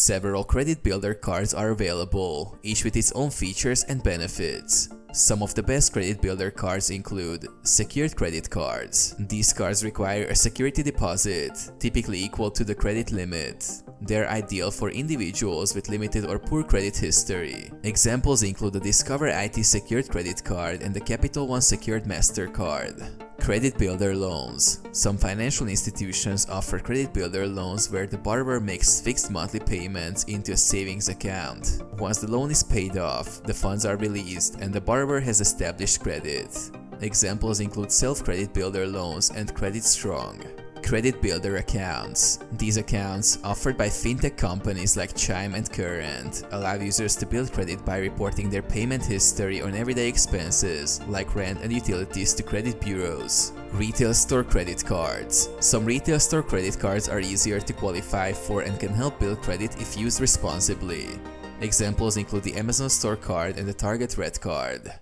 Several Credit Builder cards are available, each with its own features and benefits. Some of the best Credit Builder cards include secured credit cards. These cards require a security deposit, typically equal to the credit limit. They're ideal for individuals with limited or poor credit history. Examples include the Discover IT Secured Credit Card and the Capital One Secured MasterCard. Credit Builder loans. Some financial institutions offer Credit Builder loans where the borrower makes fixed monthly payments into a savings account. Once the loan is paid off, the funds are released and the borrower has established credit. Examples include Self-Credit Builder loans and Credit Strong. Credit Builder accounts. These accounts, offered by fintech companies like Chime and Current, allow users to build credit by reporting their payment history on everyday expenses like rent and utilities to credit bureaus. Retail store credit cards. Some retail store credit cards are easier to qualify for and can help build credit if used responsibly. Examples include the Amazon Store Card and the Target Red Card.